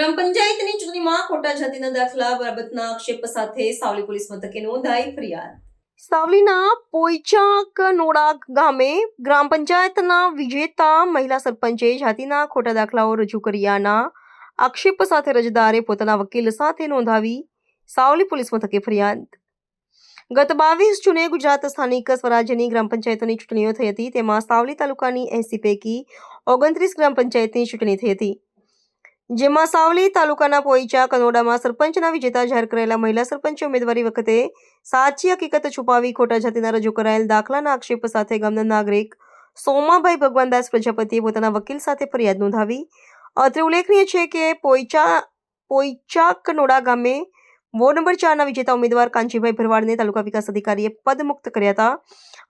ગ્રામ પંચાયતની ચૂંટણીમાં ખોટા જાતિના દાખલા બાબતના આક્ષેપ સાથે સાવલી પોલીસ મથકે નોંધાઈ ફરિયાદ। સાવલીના પોઈચા કનોડા ગામે ગ્રામ પંચાયતના વિજેતા મહિલા સરપંચે જાતિના ખોટા દાખલાઓ રજૂ કર્યાના આક્ષેપ સાથે અરજદારે પોતાના વકીલ સાથે નોંધાવી સાવલી પોલીસ મથકે ફરિયાદ। ગત 22 જૂને ગુજરાત સ્થાનિક સ્વરાજ્યની ગ્રામ પંચાયતોની ચૂંટણીઓ થઈ હતી। તેમાં સાવલી તાલુકાની 80 પૈકી 29 ગ્રામ પંચાયતની ચૂંટણી થઈ હતી, જેમાં સાવલી તાલુકાના પોઈચા કનોડામાં સરપંચના વિજેતા જાહેર કરાયેલા મહિલા સરપંચે ઉમેદવારી વખતે સાચી હકીકત છુપાવી ખોટા જાતિના રજૂ કરાયેલ દાખલાના આક્ષેપ સાથે ગામના નાગરિક સોમાભાઈ ભગવાનદાસ પ્રજાપતિએ પોતાના વકીલ સાથે ફરિયાદ નોંધાવી। અત્રે ઉલ્લેખનીય છે કે પોઈચા કનોડા ગામે વોર્ડ નંબર 4ના વિજેતા ઉમેદવાર કાંચીભાઈ ભરવાડને તાલુકા વિકાસ અધિકારીએ પદમુક્ત કર્યા હતા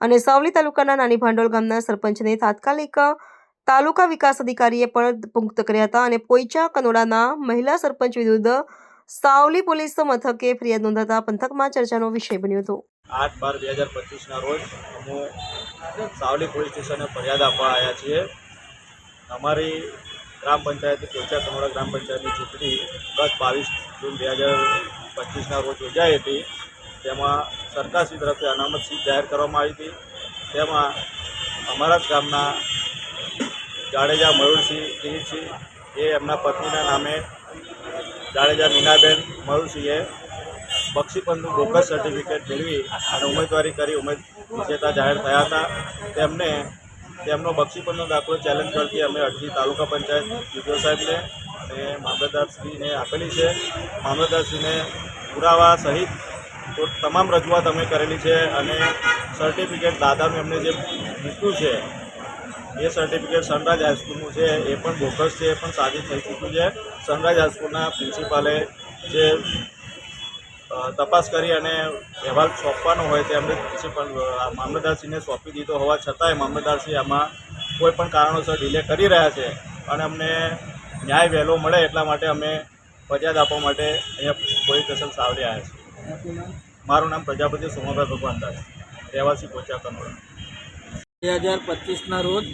અને સાવલી તાલુકાના નાની ભાંડોળ ગામના સરપંચને તાત્કાલિક તાલુકા વિકાસ અધિકારીએ પદમુક્ત કર્યા હતા અને પોઈચા કનોડાના મહિલા સરપંચ વિરુદ્ધ સાવલી પોલીસ મથકે ફરિયાદ નોંધાતા પંથકમાં ચર્ચાનો વિષય બન્યો હતો। 8/12/2025ના રોજ અમે સાવલી પોલીસ સ્ટેશને ફરિયાદ આપવા આવ્યા છીએ। અમારી ગ્રામ પંચાયત પોઈચા કનોડા ગ્રામ પંચાયતની ચૂંટણી ગત 22 જૂન 2025ના રોજ યોજાઈ હતી। તેમાં સરકારશ્રી તરફથી અનામત સીટ જાહેર કરવામાં આવી હતી। તેમાં અમારા જ ગામના જાડેજા મયુરસિંહ કિરીટસિંહ એ એમના પત્નીના નામે જાડેજા મીનાબેન મયુરસિંહે બક્ષીપંથનું બોગસ સર્ટિફિકેટ મેળવી અને ઉમેદવારી કરી વિજેતા જાહેર થયા હતા। તેમને તેમનો બક્ષીપંથનો દાખલો ચેલેન્જ કરતી અમે અરજી તાલુકા પંચાયત ડીડીઓ સાહેબને અને મામલતદારશ્રીને આપેલી છે। મામલતદારશ્રીને પુરાવા સહિત તમામ રજૂઆત અમે કરેલી છે અને સર્ટિફિકેટ દાદાનું એમને જે મૂક્યું છે એ સર્ટિફિકેટ સનરાઈઝ હાઈસ્કૂલનું છે, એ પણ બોગસ છે, એ પણ સાબિત થઈ ચૂક્યું છે। સનરાઈઝ હાઈસ્કૂલના પ્રિન્સિપાલે જે તપાસ કરી અને અહેવાલ સોંપવાનો હોય તે અમને પ્રિન્સિપલ મામલતદારશ્રીને સોંપી દીધો હોવા છતાંય મામલતદારશ્રી આમાં કોઈ પણ કારણોસર ડિલે કરી રહ્યા છે અને અમને ન્યાય વહેલો મળે એટલા માટે અમે ફરિયાદ આપવા માટે અહીંયા પોલીસ સ્ટેશન સાવલી આવ્યા છીએ। મારું નામ પ્રજાપતિ સોમાભાઈ ભગવાનદાસ, રહેવાસી પોઈચા કનોડા। 2025ના રોજ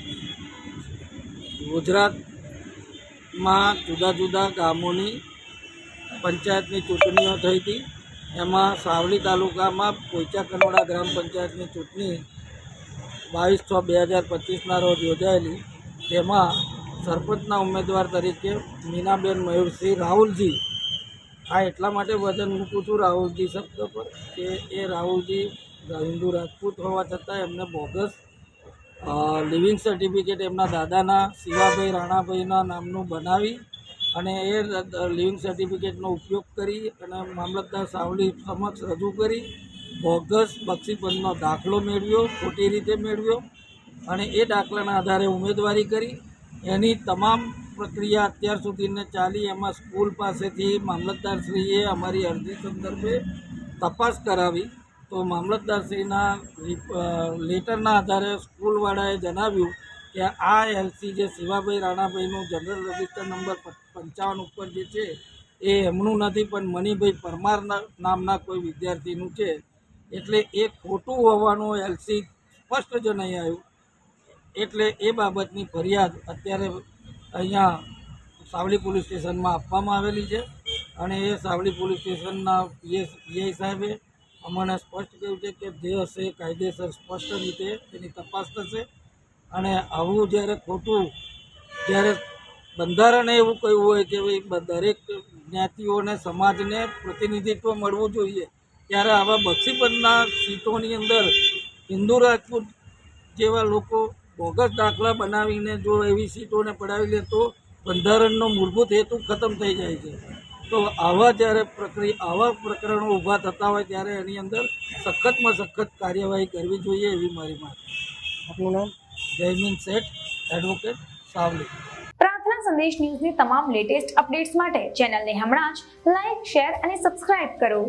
ગુજરાતમાં જુદા જુદા ગામોની પંચાયતની ચૂંટણીઓ થઈ હતી। એમાં સાવલી તાલુકામાં પોઈચા કનોડા ગ્રામ પંચાયતની ચૂંટણી 22/6/2025ના રોજ યોજાયેલી। તેમાં સરપંચના ઉમેદવાર તરીકે મીનાબેન મયુરસિંહ રાહુલજી, આ એટલા માટે વજન મૂકું છું રાહુલજી શબ્દ પર કે એ રાહુલજી હિન્દુ રાજપૂત હોવા છતાં એમને બોગસ લિવિંગ સર્ટિફિકેટ એમના દાદાના શિવાભાઈ રાણાભાઈના નામનું બનાવી અને એ લિવિંગ સર્ટિફિકેટનો ઉપયોગ કરી અને મામલતદાર સાવલી સમક્ષ રજૂ કરી બોગસ બક્ષીપંથનો દાખલો મેળવ્યો, ખોટી રીતે મેળવ્યો અને એ દાખલાના આધારે ઉમેદવારી કરી। એની તમામ પ્રક્રિયા અત્યાર સુધીને ચાલી। એમાં સ્કૂલ પાસેથી મામલતદારશ્રીએ અમારી અરજી સંદર્ભે તપાસ કરાવી તો મામલતદારશ્રીના લેટરના આધારે સ્કૂલવાળાએ જણાવ્યું કે આ એલસી જે શિવાભાઈ રાણાભાઈનું જનરલ રજિસ્ટર નંબર 55 ઉપર જે છે એ એમનું નથી, પણ મણિભાઈ પરમાર નામના કોઈ વિદ્યાર્થીનું છે, એટલે એ ખોટું હોવાનું એલસી સ્પષ્ટ જણાઈ આવ્યું। એટલે એ બાબતની ફરિયાદ અત્યારે અહીંયા સાવલી પોલીસ સ્ટેશનમાં આપવામાં આવેલી છે અને એ સાવલી પોલીસ સ્ટેશનના પીઆઈ સાહેબે અમને સ્પષ્ટ કહ્યું છે કે જે હશે કાયદેસર સ્પષ્ટ રીતે તેની તપાસ થશે અને આવું જ્યારે ખોટું, જ્યારે બંધારણે એવું કહ્યું હોય કે ભાઈ દરેક જ્ઞાતિઓને સમાજને પ્રતિનિધિત્વ મળવું જોઈએ, ત્યારે આવા બક્ષીપંથના સીટોની અંદર હિન્દુ રાજપૂત જેવા લોકો બોગસ દાખલા બનાવીને જો એવી સીટોને પડાવી લે તો બંધારણનો મૂળભૂત હેતુ ખતમ થઈ જાય છે। તો આવા જ્યારે આવા પ્રકરણો ઊભા થતા હોય ત્યારે એની અંદર સખતમાં સખત કાર્યવાહી કરવી જોઈએ એવી મારી માંગ। આપનું નામ? જયમીન શેઠ, એડવોકેટ, સાવલી। પ્રાર્થના સંદેશ ન્યૂઝની તમામ લેટેસ્ટ અપડેટ્સ માટે ચેનલને હમણાં જ લાઇક, શેર અને સબસ્ક્રાઇબ કરો।